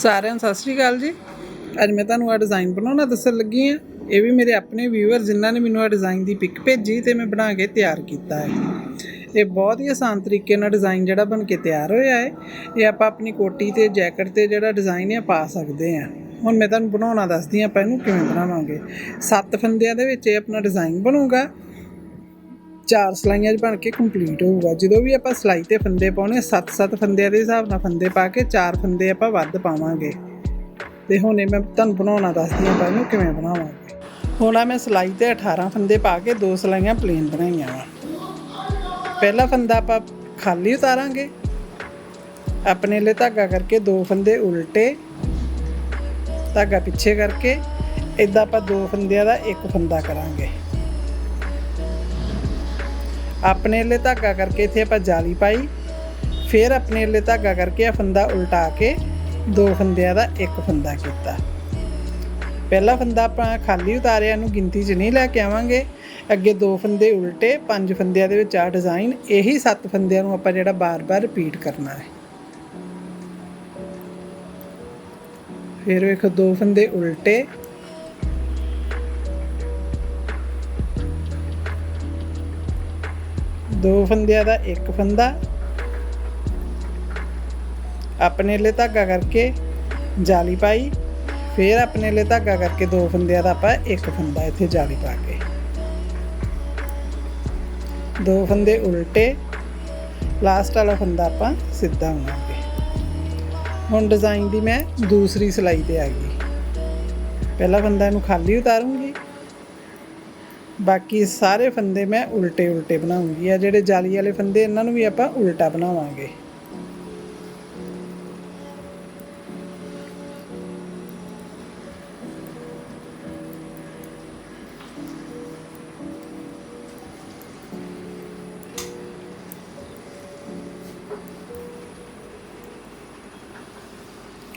सारिਆਂ ਨੂੰ सत श्री अकाल जी। ਅੱਜ मैं ਤੁਹਾਨੂੰ ਆ डिज़ाइन बनाना दसन लगी हाँ। ये भी मेरे अपने व्यूअर जिन्होंने मैनू आ डिज़ाइन की पिक भेजी तो मैं बना के तैयार किया है। ये बहुत ही आसान तरीके नाल डिज़ाइन जिहड़ा बन के तैयार होया है। ये आप अपनी कोटी ते जैकेट ते जिहड़ा डिज़ाइन है पा सकते हैं। हुण मैं तुहानूं बनाउणा दसदी आं, आपां इहनूं किवें बनावांगे। 7 फंदियां दे विच अपना डिज़ाइन बनूगा, 4 सिलाइयां बन के कंप्लीट होगा। जो भी आप सिलाई ते फंदे पाने 7-7 फंदियां के हिसाब नाल फंदे पा के 4 फंदे आप वध पावांगे। तो हुणे मैं तुहानूं बनाउणा दसदी आं आपां इहनूं किवें बनावांगे। हुण मैं सिलाई ते 18 फंदे पा के 2 सिलाइयां प्लेन बनाईआं वा। पहला फंदा आप खाली उतारांगे, अपने लिए धागा करके 2 फंदे उल्टे, धागा पिछे करके इदां आप 2 फंदियां दा 1 फंदा करांगे। अपने लिए धागा करके इत्थे आप जाली पाई, फिर अपने लिए धागा करके आ फंदा उल्टा के 2 फंदियां दा 1 फंदा किया। पहला फंदा आप खाली उतारिया, इहनूं गिनती च नहीं लैके आवांगे। अगे 2 फंदे उल्टे, 5 फंदियां दे विच आ डिज़ाइन, यही 7 फंदियां नूं आपां जिहड़ा बार-बार रिपीट करना है। फिर वेखो 2 फंदे उल्टे, 2 फंदियां दा 1 फंदा, अपने लिए धागा करके जाली पाई, फिर अपने लिए धागा करके 2 फंदियां दा आपां 1 फंदा इत्थे जाली पा के, 2 फंदे उल्टे, लास्ट वाला फंदा आपां सीधा बनांगे। हुण डिज़ाइन दी मैं दूसरी सिलाई ते आ गई। पहला फंदा इहनूं खाली उतारूंगी, बाकी सारे फंदे मैं उल्टे उल्टे बनाऊंगी। आ जिहड़े जाली वाले फंदे इन्हां नूं भी आपां उल्टा बनावांगे।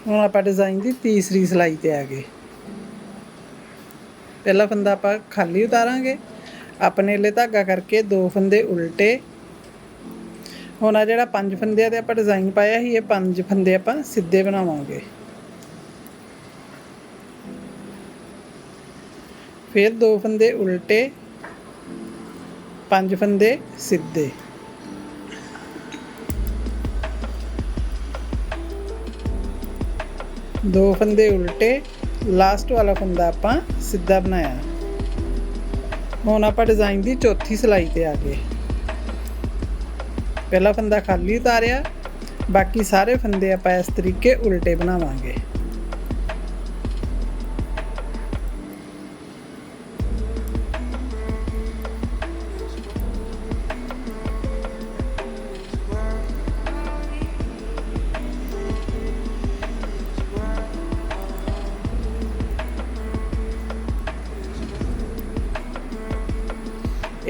हुण आपां डिज़ाइन की तीसरी सिलाई ते आ गए। पहला फंदा आपां खाली उतारांगे, अपने लिए धागा करके 2 फंदे उल्टे। हुण आ जिहड़ा 5 फंदियां ते आपां डिज़ाइन पाया ही, ये 5 फंदे आपां सीधे बनावांगे। फिर 2 फंदे उल्टे, 5 फंदे सीधे, 2 फंदे उल्टे, लास्ट वाला फंदा आपां सीधा बनाया। हुण आपां डिज़ाइन की चौथी सिलाई ते आ गए। पहला फंदा खाली उतारिया, बाकी सारे फंदे आपां इस तरीके उल्टे बनावांगे।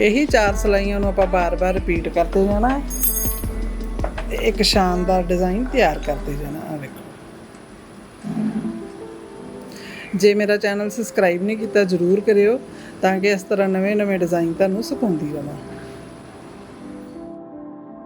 यही 4 सिलाइयां आपां बार बार रिपीट करते जाना है। एक शानदार डिज़ाइन तैयार करते जाना। आ देखो, जे मेरा चैनल सबसक्राइब नहीं किया जरूर करियो, ताकि इस तरह नवे नवे डिज़ाइन तुहानूं सिखाउंदी रहां।